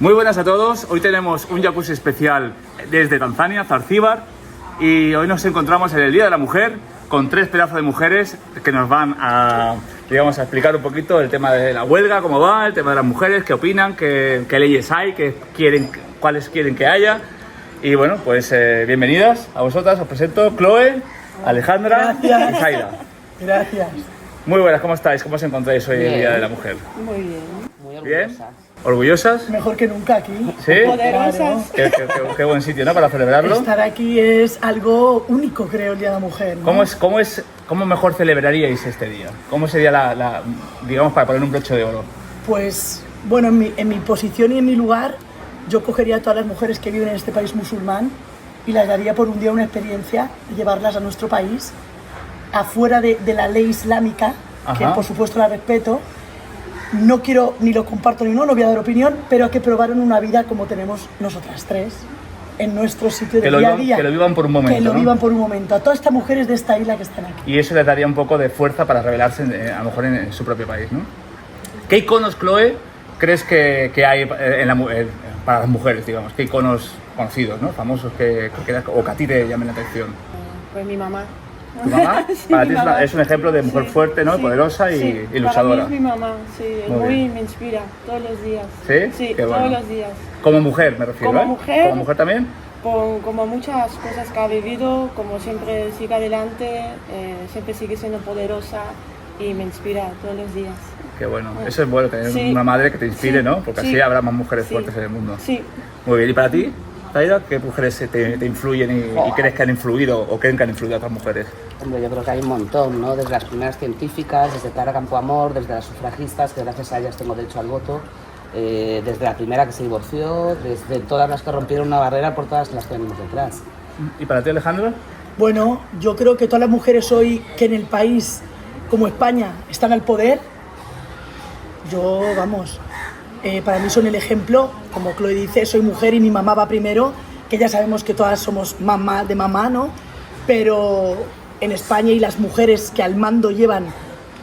Muy buenas a todos, hoy tenemos un jacuzzi especial desde Tanzania, Zanzíbar, y hoy nos encontramos en el Día de la Mujer con 3 pedazos de mujeres que nos van a, digamos, a explicar un poquito el tema de la huelga, cómo va, el tema de las mujeres, qué opinan, qué leyes hay, cuáles quieren que haya. Y bueno, pues bienvenidas a vosotras, os presento Chloe, Alejandra y Zaida. Gracias. Muy buenas, ¿cómo estáis? ¿Cómo os encontráis hoy en el Día de la Mujer? Muy bien. Muy orgullosas. ¿Bien? ¿Orgullosas? Mejor que nunca aquí. ¿Sí? Poderosas. Qué buen sitio, ¿no? Para celebrarlo. Estar aquí es algo único, creo, el Día de la Mujer, ¿no? ¿Cómo mejor celebraríais este día? ¿Cómo sería digamos, para poner un broche de oro? Pues, bueno, en mi posición y en mi lugar, yo cogería a todas las mujeres que viven en este país musulmán y las daría por un día una experiencia y llevarlas a nuestro país, afuera de la ley islámica, que por supuesto la respeto. No quiero, ni lo comparto ni no voy a dar opinión, pero que probaron una vida como tenemos nosotras 3, en nuestro sitio de día a día. Que lo vivan por un momento, Que lo vivan por un momento, a todas estas mujeres de esta isla que están aquí. Y eso les daría un poco de fuerza para rebelarse, a lo mejor, en su propio país, ¿no? ¿Qué iconos, Chloe, crees que hay para las mujeres, digamos? ¿Qué iconos conocidos, ¿no? Famosos o que a ti te llamen la atención? Pues mi mamá. ¿Tu mamá? Sí, para ti mamá. Es un ejemplo de mujer fuerte, ¿no? Sí, Poderosa y sí. luchadora. Para mí es mi mamá, sí, me inspira todos los días. ¿Sí? Sí, Qué todos bueno. los días. Como mujer, me refiero, Como ¿eh? mujer. ¿Como mujer también? Como muchas cosas que ha vivido, como siempre sigue adelante, siempre sigue siendo poderosa y me inspira todos los días. Qué bueno. Eso es bueno, tener Sí. una madre que te inspire, Sí. ¿no? Porque así Sí. habrá más mujeres Sí. fuertes en el mundo. Sí. Muy bien. ¿Y para ti, Zaida, qué mujeres te influyen y crees que han influido o creen que han influido a otras mujeres? Hombre, yo creo que hay un montón, ¿no? Desde las primeras científicas, desde Clara Campoamor, desde las sufragistas, que gracias a ellas tengo derecho al voto, desde la primera que se divorció, desde todas las que rompieron una barrera por todas las que venimos detrás. ¿Y para ti, Alejandra? Bueno, yo creo que todas las mujeres hoy que en el país como España están al poder, para mí son el ejemplo. Como Chloe dice, soy mujer y mi mamá va primero, que ya sabemos que todas somos mamá de mamá, ¿no? Pero en España, y las mujeres que al mando llevan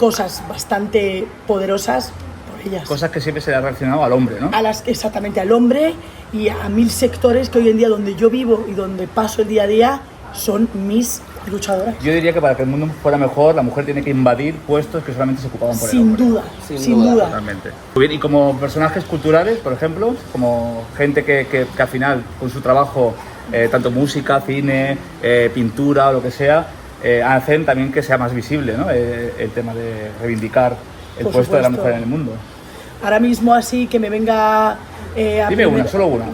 cosas bastante poderosas, por ellas. Cosas que siempre se han relacionado al hombre, ¿no? Exactamente, al hombre y a 1000 sectores que hoy en día donde yo vivo y donde paso el día a día son mis luchadoras. Yo diría que para que el mundo fuera mejor, la mujer tiene que invadir puestos que solamente se ocupaban por el hombre. Sin duda. Totalmente. Muy bien, y como personajes culturales, por ejemplo, como gente que al final, con su trabajo, tanto música, cine, pintura o lo que sea, hacen también que sea más visible, ¿no? El tema de reivindicar el puesto de la mujer en el mundo. Ahora mismo así que me venga... Dime una, solo una.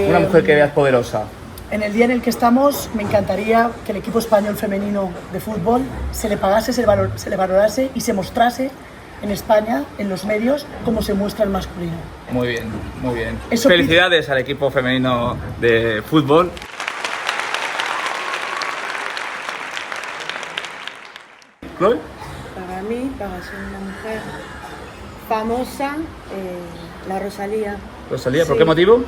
Una mujer que veas poderosa. En el día en el que estamos, me encantaría que el equipo español femenino de fútbol se le pagase, se le valorase y se mostrase en España, en los medios, como se muestra el masculino. Muy bien, muy bien. Eso Felicidades al equipo femenino de fútbol. ¿Chloe? Para mí, para ser una mujer famosa, la Rosalía. Rosalía, ¿por Sí. qué motivo?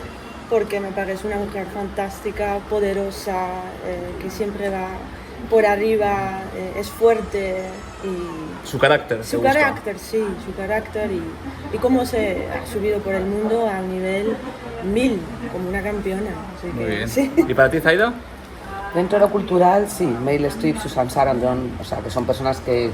Porque me parece una mujer fantástica, poderosa, que siempre va por arriba, es fuerte y... Su carácter. Su carácter, sí, su carácter y cómo se ha subido por el mundo a un nivel 1000, como una campeona. Así Muy que, bien. sí. ¿Y para ti, Zaida? Dentro de lo cultural, sí, Meryl Streep, Susan Sarandon, o sea, que son personas que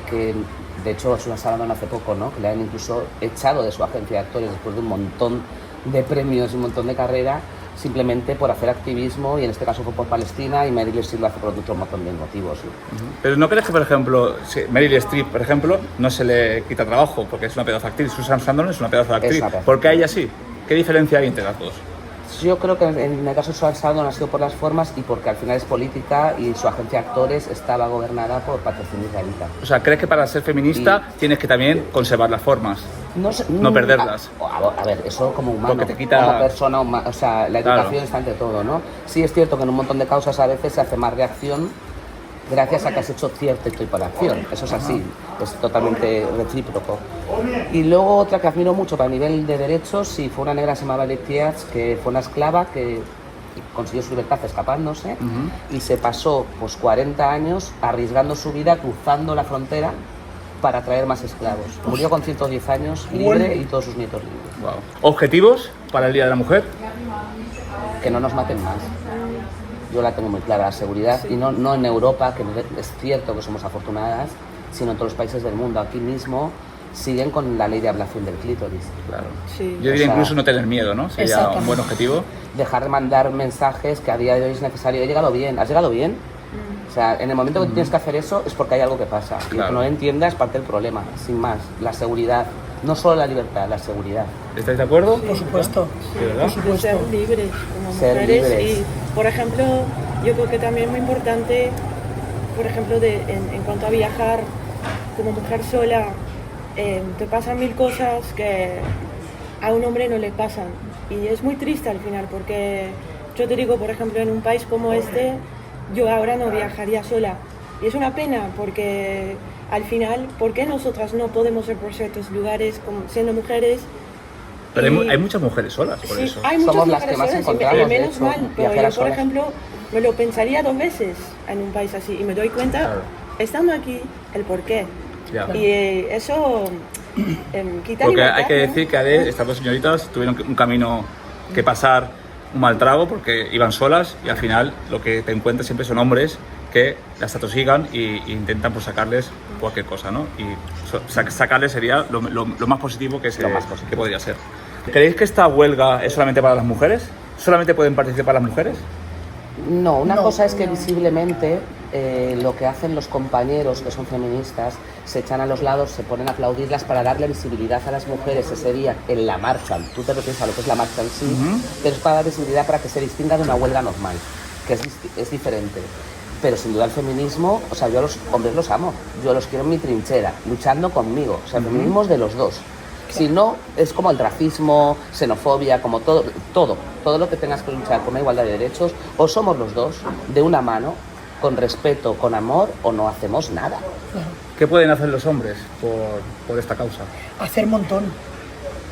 de hecho, Susan Sarandon hace poco, ¿no? Que le han incluso echado de su agencia de actores después de un montón de premios y un montón de carrera, simplemente por hacer activismo, y en este caso fue por Palestina, y Meryl Streep lo hace por otro montón de motivos. ¿Sí? Pero ¿no crees que, por ejemplo, Meryl Streep, por ejemplo, no se le quita trabajo porque es una pedazo de actriz? Susan Sarandon es una pedazo de actriz. ¿Por qué a ella sí? ¿Qué diferencia hay entre las dos? Yo creo que en el caso de Susan Sarandon ha sido por las formas y porque al final es política y su agencia de actores estaba gobernada por patrocinio israelita. O sea, ¿crees que para ser feminista tienes que también conservar las formas? No perderlas. A ver, eso como humano, Porque te quita... como persona humana, o sea, la educación Claro. está ante todo, ¿no? Sí es cierto que en un montón de causas a veces se hace más reacción gracias a que has hecho cierto tipo de acción. Eso es así, es totalmente recíproco. Y luego otra que admiro mucho para nivel de derechos, sí, fue una negra que se llamaba Letiaz, que fue una esclava que consiguió su libertad escapándose y se pasó pues 40 años arriesgando su vida cruzando la frontera para traer más esclavos. Murió con 110 años, libre, y todos sus nietos libres. Wow. ¿Objetivos para el Día de la Mujer? Que no nos maten más. Yo la tengo muy clara, la seguridad, y no en Europa, que es cierto que somos afortunadas, sino en todos los países del mundo. Aquí mismo siguen con la ley de ablación del clítoris. Claro. Sí. Yo diría O sea, incluso no tener miedo, ¿no? Sería un exactamente. buen objetivo. Dejar de mandar mensajes que a día de hoy es necesario. He llegado bien, ¿has llegado bien? O sea, en el momento que tienes que hacer eso es porque hay algo que pasa. Y Claro. que no lo entiendas es parte del problema, sin más. La seguridad, no solo la libertad, la seguridad. ¿Estáis de acuerdo? Por supuesto. ¿De verdad? Por supuesto. Ser libres como Ser mujeres. libres. Y, por ejemplo, yo creo que también es muy importante, por ejemplo, en cuanto a viajar como mujer sola, te pasan mil cosas que a un hombre no le pasan. Y es muy triste al final, porque yo te digo, por ejemplo, en un país como este, yo ahora no viajaría sola. Y es una pena, porque al final, ¿por qué nosotras no podemos ir por ciertos lugares siendo mujeres? Pero Y- hay mujeres solas, por Sí, eso. hay muchas Somos las mujeres que más solas y encontramos, de menos hecho, mal, pero yo, viajeras por solas. ejemplo, me lo pensaría 2 veces en un país así y me doy cuenta, Claro. estando aquí, el por qué. Ya. Y eso quita Porque libertad, hay que ¿no? decir que estas dos señoritas tuvieron un camino que pasar, un mal trago, porque iban solas y al final lo que te encuentras siempre son hombres que las atosigan e intentan pues, sacarles cualquier cosa, ¿no? Y sacarles sería lo más positivo que que podría ser. ¿Creéis que esta huelga es solamente para las mujeres? ¿Solamente pueden participar las mujeres? No, una No, cosa es que no. visiblemente lo que hacen los compañeros que son feministas se echan a los lados, se ponen a aplaudirlas para darle visibilidad a las mujeres ese día en la marcha. Tú te refieres a lo que es la marcha en sí, pero es para dar visibilidad para que se distinga de una huelga normal, que es diferente. Pero sin duda el feminismo, o sea, yo a los hombres los amo, yo los quiero en mi trinchera, luchando conmigo. O sea, el feminismo es de los dos. Si no, es como el racismo, xenofobia, como todo lo que tengas que luchar por una igualdad de derechos, o somos los dos de una mano, con respeto, con amor, o no hacemos nada. ¿Qué pueden hacer los hombres por esta causa? Hacer montón.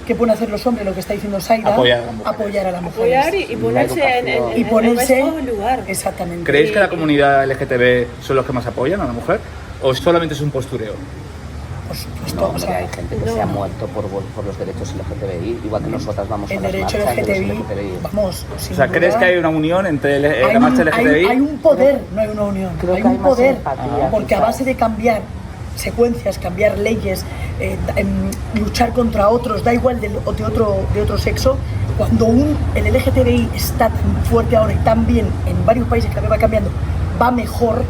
¿Qué pueden hacer los hombres? Lo que está diciendo Saida, Apoyar a las mujeres. apoyar a las mujeres. Apoyar y ponerse en educación. Y ponerse el mejor lugar. exactamente. ¿Creéis que la comunidad LGTB son los que más apoyan a la mujer? ¿O solamente es un postureo? Por supuesto. No, o hombre, sea, hay gente que no. se ha muerto por los derechos LGTBI, igual que nosotras vamos a el las derecho marchas de los LGTBI, LGTBI. vamos, O sin sea, ¿crees duda, que hay una unión entre hay la marcha un- LGTBI? hay un poder, no hay una unión. Creo hay que hay un más poder, empatía, porque a quizás. base de cambiar secuencias, cambiar leyes, luchar contra otros, da igual de otro sexo, cuando el LGTBI está tan fuerte ahora y tan bien en varios países, cada vez va cambiando, va mejor,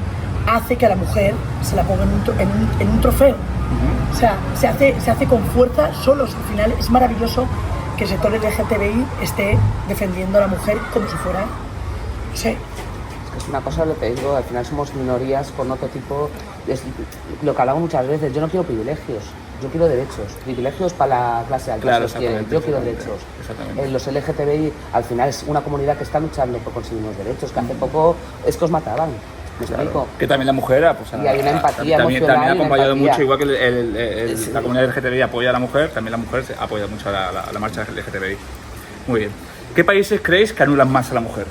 hace que a la mujer se la ponga en un trofeo. O sea, se hace con fuerza solos. Al final es maravilloso que el sector LGTBI esté defendiendo a la mujer como si fuera, no sé, Es una cosa, lo que digo, al final somos minorías con otro tipo, es lo que hablamos muchas veces, yo no quiero privilegios, yo quiero derechos, privilegios para la clase alta, Claro, si los quieren, exactamente, yo quiero exactamente, derechos. exactamente. Los LGTBI al final es una comunidad que está luchando por conseguir unos derechos, que hace poco es que os mataban, ¿me explico? Que también la mujer pues, Y hay una empatía también emocional ha y una acompañado empatía. mucho, igual que Sí. la comunidad LGTBI apoya a la mujer, también la mujer apoya mucho a la marcha LGTBI. Muy bien. ¿Qué países creéis que anulan más a la mujer?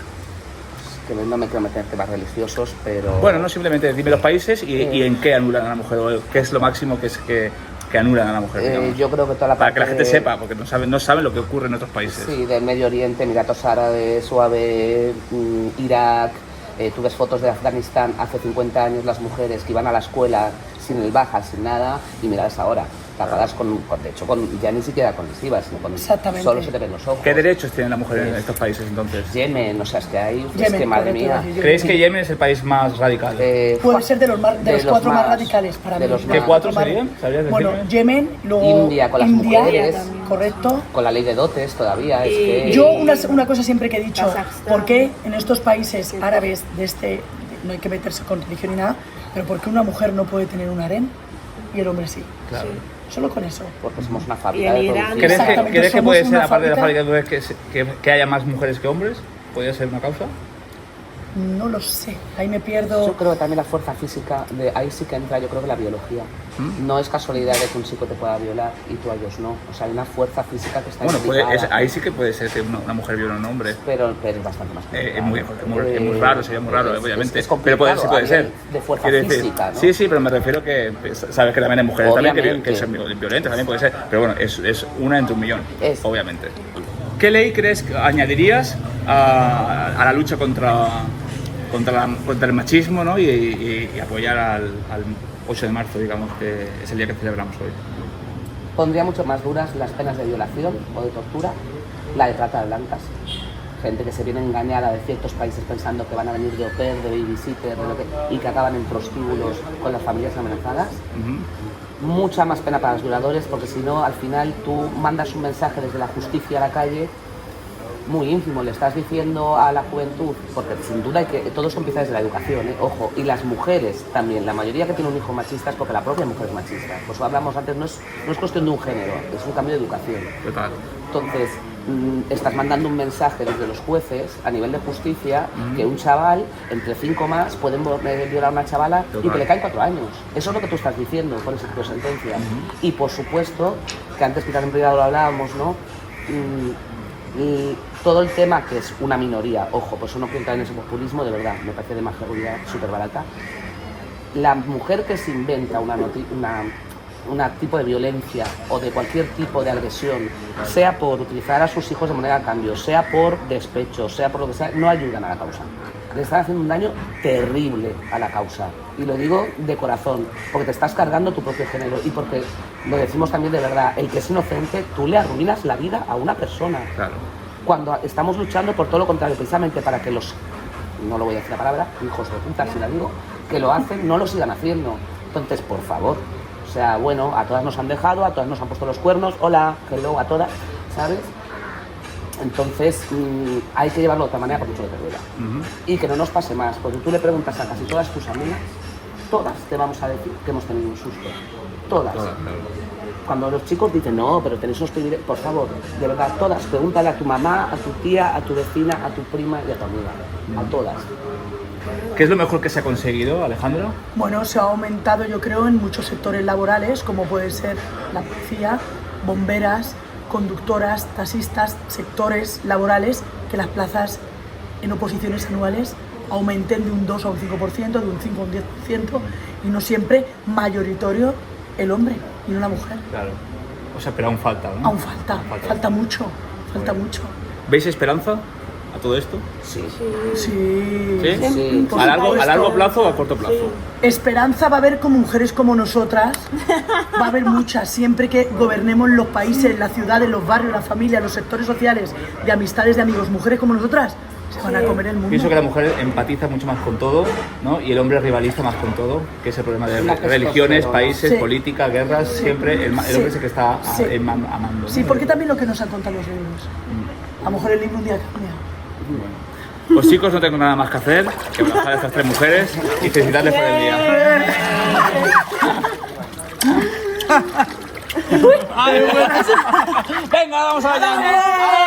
Que no me quiero meter en temas religiosos, pero... Bueno, no simplemente dime los países y en qué anulan a la mujer, o qué es lo máximo que anulan a la mujer. Digamos. yo creo que toda la Para parte que la gente de- sepa, porque no saben lo que ocurre en otros países. Sí, del Medio Oriente, Emiratos Árabes, Suave, Irak. Tú ves fotos de Afganistán hace 50 años, las mujeres que iban a la escuela sin el baja, sin nada, y mirad ahora. tapadas de hecho, ya ni siquiera con lesivas, sino con Exactamente. solo se te ven los ojos. ¿Qué derechos tiene la mujer en estos países entonces? Yemen, o sea, es que hay, es Yemen, que madre correcto, mía. Yemen. ¿Creéis que Yemen es el país más radical? Puede ser de los 4 más radicales para de mí. los ¿Qué más- 4 serían? ¿Sabrías Bueno, decirme? Yemen, luego India con las mujeres. correcto. Con la ley de dotes todavía, es que... Yo una cosa siempre que he dicho, Kazajstán. ¿por qué en estos países árabes no hay que meterse con religión ni nada, pero por qué una mujer no puede tener un harén y el hombre sí? Claro. Solo con eso. Porque somos una Y fábrica en de Irán- producción. ¿Crees Exactamente, que somos puede ser, una aparte de la fábrica- fábrica, que haya más mujeres que hombres? ¿Podría ser una causa? No lo sé, ahí me Yo pierdo. creo que también la fuerza física, ahí sí que entra, yo creo que la biología. No es casualidad de que un chico te pueda violar y tú a ellos no. O sea, hay una fuerza física que está Bueno, implicada, ahí sí que puede ser que una mujer viole a un hombre. pero es bastante más Es complicado. muy raro, sería muy raro, obviamente. Es pero puede, sí complicado puede a ser. nivel de fuerza Quiero decir, física, ¿no? Sí, pero me refiero que sabes que también hay mujeres también que Obviamente. son violentas, también puede ser. Pero bueno, es una entre un millón, Es. obviamente. ¿Qué ley crees que añadirías a la lucha contra el machismo, ¿no? y apoyar al 8 de marzo, digamos, que es el día que celebramos hoy? Pondría mucho más duras las penas de violación o de tortura, la de trata de blancas. Gente que se viene engañada de ciertos países pensando que van a venir de au pair, de babysitter, y que acaban en prostíbulos con las familias amenazadas. Mucha más pena para los violadores, porque si no, al final tú mandas un mensaje desde la justicia a la calle muy ínfimo, le estás diciendo a la juventud, porque sin duda hay que, todo eso empieza desde la educación, ojo, y las mujeres también, la mayoría que tiene un hijo machista es porque la propia mujer es machista, pues hablamos antes, no es cuestión de un género, es un cambio de educación. Total. Entonces, estás mandando un mensaje desde los jueces a nivel de justicia que un chaval, entre 5 más, pueden violar a una chavala y que le caen 4 años. Eso es lo que tú estás diciendo con ese tipo de sentencia. Y por supuesto, que antes quizás en privado lo hablábamos, ¿no? Y todo el tema que es una minoría, ojo, por eso no quiero entrar en ese populismo, de verdad, me parece de majadería súper barata. La mujer que se inventa un tipo de violencia o de cualquier tipo de agresión, sea por utilizar a sus hijos de moneda a cambio, sea por despecho, sea por lo que sea, no ayudan a la causa. Le están haciendo un daño terrible a la causa. Y lo digo de corazón, porque te estás cargando tu propio género y porque, lo decimos también de verdad, el que es inocente, tú le arruinas la vida a una persona. Claro. Cuando estamos luchando por todo lo contrario, precisamente para que los, no lo voy a decir la palabra, hijos de puta, si la digo, que lo hacen, no lo sigan haciendo. Entonces, por favor, o sea, bueno, a todas nos han dejado, a todas nos han puesto los cuernos, hola, hello, a todas, ¿sabes? Entonces, hay que llevarlo de otra manera por mucho que te duela. Y que no nos pase más, porque tú le preguntas a casi todas tus amigas, todas te vamos a decir que hemos tenido un susto. Todas. Cuando los chicos dicen, no, pero tenéis unos privilegios, por favor, de verdad, todas, pregúntale a tu mamá, a tu tía, a tu vecina, a tu prima y a tu amiga, a todas. ¿Qué es lo mejor que se ha conseguido, Alejandro? Bueno, se ha aumentado, yo creo, en muchos sectores laborales, como puede ser la policía, bomberas, conductoras, taxistas, sectores laborales, que las plazas en oposiciones anuales aumenten de un 2 a un 5%, de un 5 a un 10%, y no siempre mayoritario el hombre y no la mujer. Claro. O sea, pero aún falta, ¿no? Aún falta mucho, falta mucho. ¿Veis esperanza a todo esto? Sí. Sí, ¿Sí? Sí. por ¿A largo supuesto. plazo o a corto plazo? Esperanza va a haber con mujeres como nosotras, va a haber muchas, siempre que gobernemos los países, las ciudades, los barrios, las familias, los sectores sociales, de amistades, de amigos, mujeres como nosotras, se van a comer el mundo. Pienso que la mujer empatiza mucho más con todo, ¿no? Y el hombre rivaliza más con todo, que es el problema de La religiones, testosterona. países, Sí. política, guerras, siempre el hombre es el que está Sí. amando, ¿no? Sí, porque también lo que nos han contado los libros. A lo mejor el libro un día cambia. Pues chicos, no tengo nada más que hacer que abrazar a estas 3 mujeres y felicitarles por el día. Venga, vamos allá.